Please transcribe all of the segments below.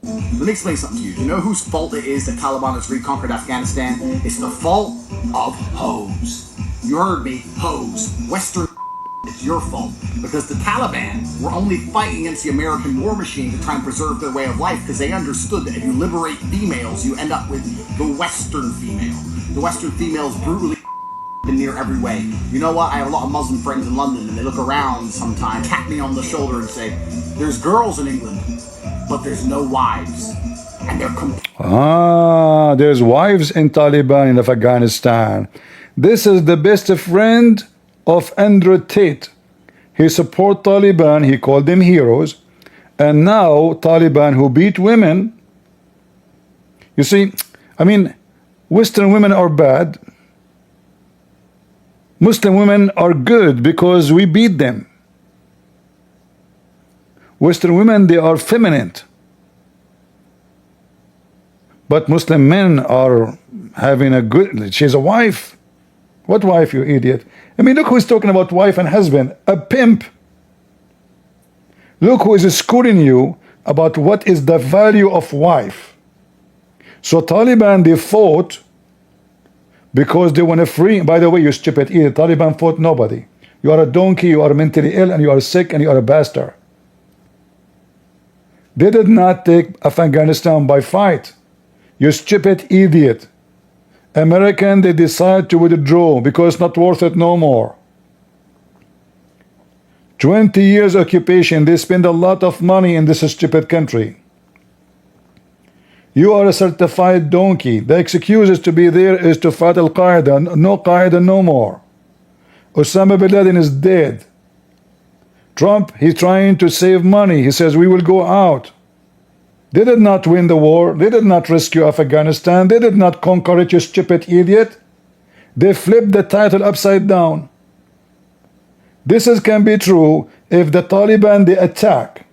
Let me explain something to you. You know whose fault it is that Taliban has reconquered Afghanistan? It's the fault of hoes. You heard me, hoes. Western. It's your fault, because the Taliban were only fighting against the American war machine to try and preserve their way of life, because they understood that if you liberate females, you end up with the Western female. The Western female is brutally in near every way. You know what? I have a lot of Muslim friends in London, and they look around sometimes, tap me on the shoulder and say, there's girls in England, but there's no wives. And they're there's wives in Taliban in Afghanistan. This is the best friend of Andrew Tate. He support Taliban, he called them heroes, and now Taliban who beat women. You see, I mean, Western women are bad. Muslim women are good because we beat them. Western women, they are feminine. But Muslim men are having a good, she's a wife. What wife, you idiot? I mean, look who's talking about wife and husband, a pimp. Look who is schooling you about what is the value of wife. So Taliban, they fought because they want to free. By the way, you stupid idiot, Taliban fought nobody. You are a donkey, you are mentally ill, and you are sick, and you are a bastard. They did not take Afghanistan by fight. You stupid idiot. American, they decide to withdraw because it's not worth it no more. 20 years occupation, they spend a lot of money in this stupid country. You are a certified donkey. The excuse to be there is to fight Al-Qaeda. No Qaeda no more. Osama bin Laden is dead. Trump, he's trying to save money. He says we will go out. They did not win the war. They did not rescue Afghanistan. They did not conquer it, you stupid idiot. They flipped the title upside down. This can be true if the Taliban, they attack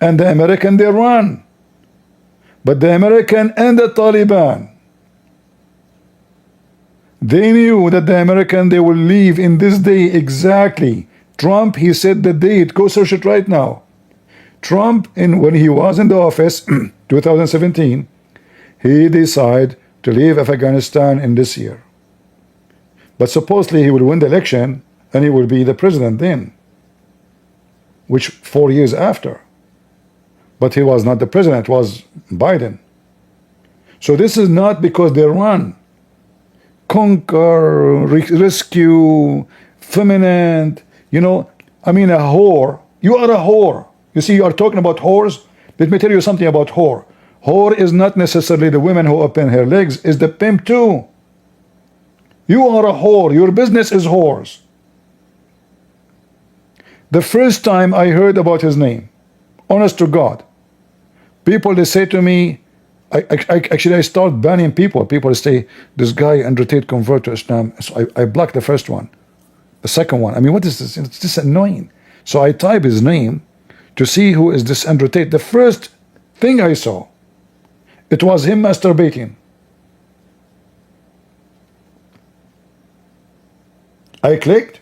and the American, they run. But the American and the Taliban, they knew that the American, they will leave in this day exactly. Trump, he said the date. Go search it right now. Trump, when he was in the office, 2017, he decided to leave Afghanistan in this year. But supposedly he will win the election and he will be the president then, which 4 years after. But he was not the president, it was Biden. So this is not because they run. Conquer, rescue, feminine, you know, I mean a whore. You are a whore. You see, you are talking about whores. Let me tell you something about whore. Whore is not necessarily the woman who open her legs, is the pimp too. You are a whore. Your business is whores. The first time I heard about his name, honest to God, people, they say to me, I start banning people. People say, this guy Andrew Tate convert to Islam. So I blocked the first one. The second one, I mean, what is this? It's just annoying. So I type his name to see who is this Andrew Tate. The first thing I saw, it was him masturbating. I clicked.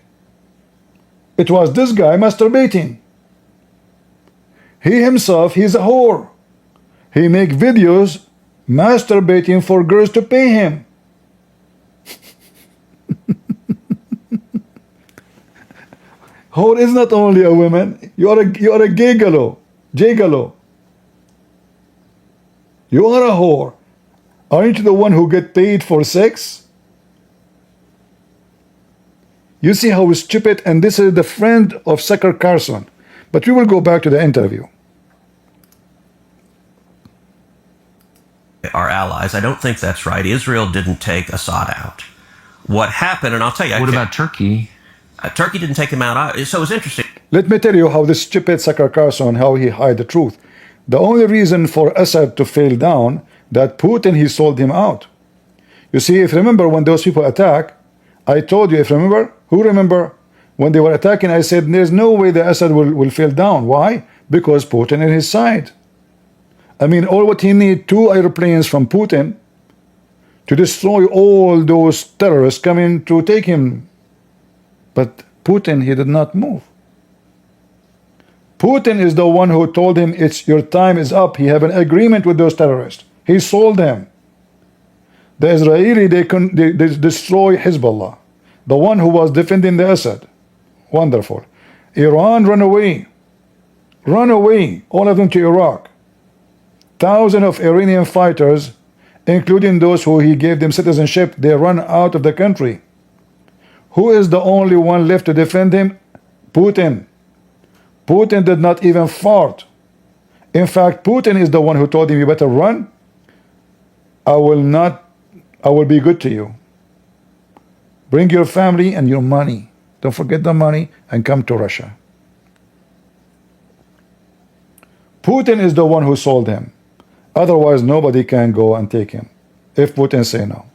It was this guy masturbating. He himself, he's a whore. He make videos masturbating for girls to pay him. Whore is not only a woman. You are a gigolo. Gigolo. You are a whore. Aren't you the one who get paid for sex? You see how stupid, and this is the friend of Tucker Carlson. But we will go back to the interview. Our allies. I don't think that's right. Israel didn't take Assad out. What happened, and I'll tell you. What about Turkey? Turkey didn't take him out. So it's interesting. Let me tell you how this stupid Tucker Carlson, how he hide the truth. The only reason for Assad to fail down, that Putin, he sold him out. You see, if you remember when those people attack, I told you, if you remember, who remember? When they were attacking, I said, there's no way the Assad will fail down. Why? Because Putin is his side. I mean, all what he need, 2 airplanes from Putin to destroy all those terrorists coming to take him. But Putin, he did not move. Putin is the one who told him it's your time is up. He have an agreement with those terrorists. He sold them. The Israeli, they destroy Hezbollah, the one who was defending the Assad. Wonderful. Iran run away. Run away, all of them to Iraq. Thousands of Iranian fighters, including those who he gave them citizenship, they run out of the country. Who is the only one left to defend him? Putin. Putin did not even fart. In fact, Putin is the one who told him, you better run. I will be good to you. Bring your family and your money. Don't forget the money and come to Russia. Putin is the one who sold him. Otherwise, nobody can go and take him if Putin say no.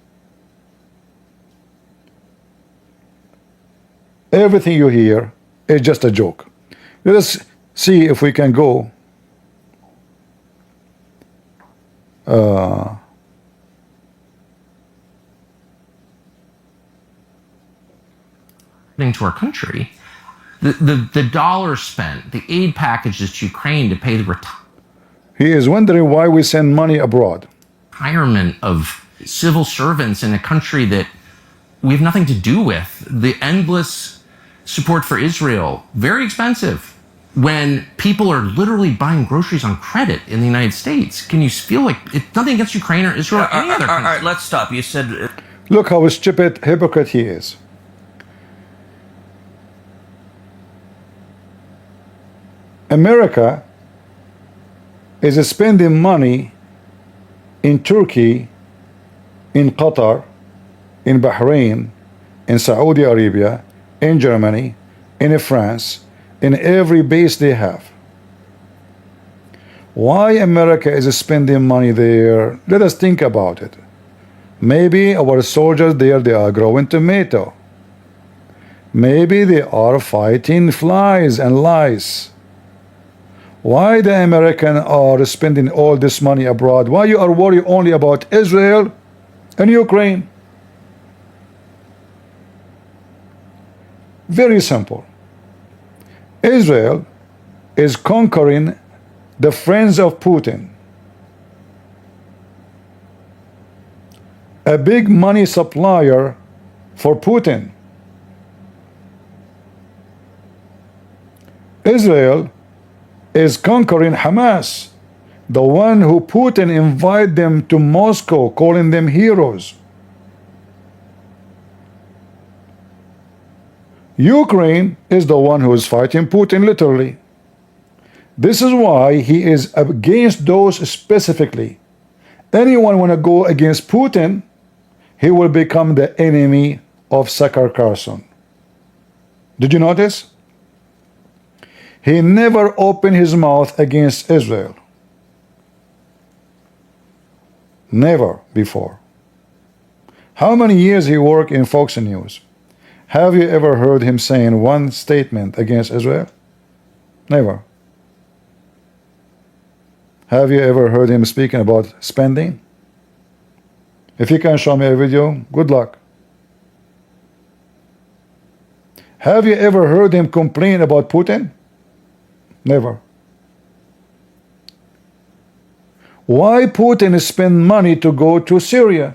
Everything you hear is just a joke. Let us see if we can go to our country. The dollars spent, the aid packages to Ukraine to pay the He is wondering why we send money abroad. retirement of civil servants in a country that we have nothing to do with. The endless support for Israel, very expensive. When people are literally buying groceries on credit in the United States, can you feel like it's nothing against Ukraine or Israel or any other country? All right, let's stop. You said Look how stupid, hypocrite he is. America is spending money in Turkey, in Qatar, in Bahrain, in Saudi Arabia, in Germany, in France, in every base they have. Why America is spending money there? Let us think about it. Maybe our soldiers there, they are growing tomato. Maybe they are fighting flies and lice. Why the Americans are spending all this money abroad? Why you are worried only about Israel and Ukraine? Very simple. Israel is conquering the friends of Putin. A big money supplier for Putin. Israel is conquering Hamas, the one who Putin invited them to Moscow, calling them heroes. Ukraine is the one who is fighting Putin literally. This is why he is against those specifically. Anyone want to go against Putin, he will become the enemy of Tucker Carlson. Did you notice? He never opened his mouth against Israel. Never before. How many years he worked in Fox News? Have you ever heard him saying one statement against Israel? Never. Have you ever heard him speaking about spending? If you can show me a video, good luck. Have you ever heard him complain about Putin? Never. Why Putin spend money to go to Syria?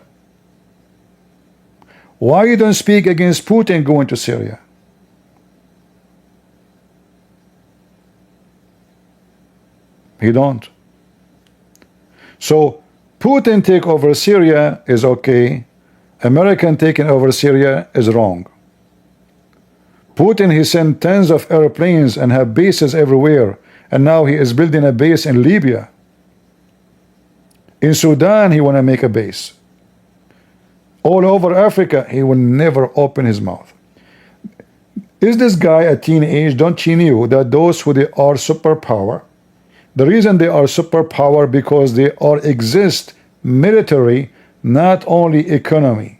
Why you don't speak against Putin going to Syria? He don't. So Putin take over Syria is okay. American taking over Syria is wrong. Putin, he sent tens of airplanes and have bases everywhere, and now he is building a base in Libya. In Sudan, he want to make a base. All over Africa, he will never open his mouth. Is this guy a teenage? Don't you know that those who they are superpower, the reason they are superpower because they are exist military, not only economy.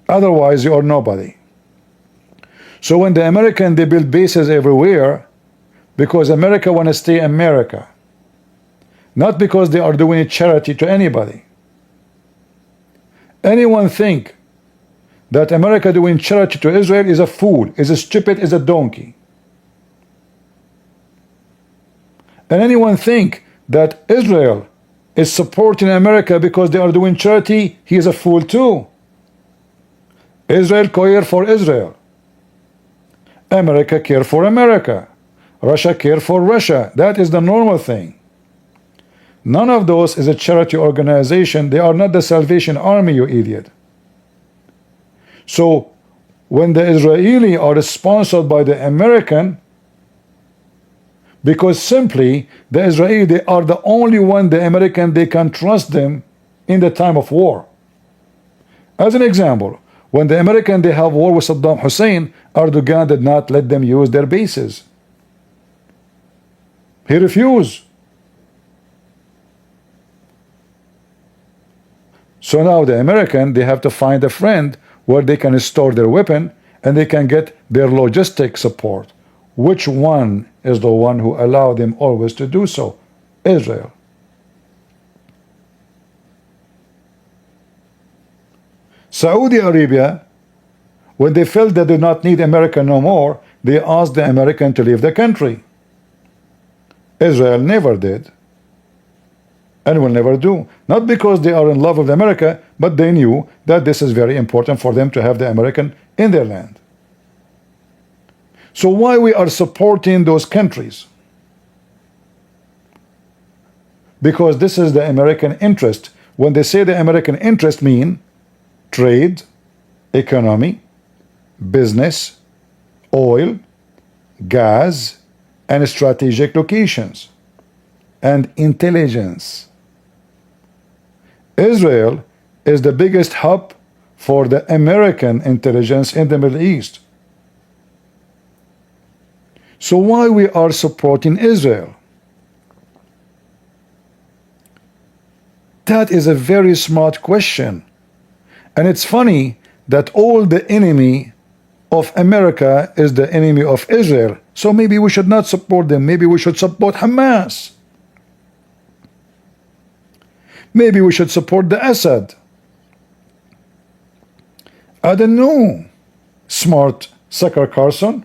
Otherwise, you are nobody. So when the American, they build bases everywhere because America want to stay America, not because they are doing a charity to anybody. Anyone think that America doing charity to Israel is a fool, is a stupid, is a donkey. And anyone think that Israel is supporting America because they are doing charity, he is a fool too. Israel care for Israel. America care for America. Russia care for Russia. That is the normal thing. None of those is a charity organization. They are not the Salvation Army, you idiot. So when the Israeli are sponsored by the American, because simply the Israeli, they are the only one, the American, they can trust them in the time of war. As an example, when the American, they have war with Saddam Hussein, Erdogan did not let them use their bases. He refused. So now the American, they have to find a friend where they can store their weapon and they can get their logistic support. Which one is the one who allowed them always to do so? Israel. Saudi Arabia, when they felt they did not need America no more, they asked the American to leave the country. Israel never did and will never do. Not because they are in love with America, but they knew that this is very important for them to have the American in their land. So why we are supporting those countries? Because this is the American interest. When they say the American interest mean trade, economy, business, oil, gas, and strategic locations, and intelligence. Israel is the biggest hub for the American intelligence in the Middle East. So why we are supporting Israel? That is a very smart question. And it's funny that all the enemy of America is the enemy of Israel. So maybe we should not support them. Maybe we should support Hamas. Maybe we should support the Assad. I don't know, smart Tucker Carlson.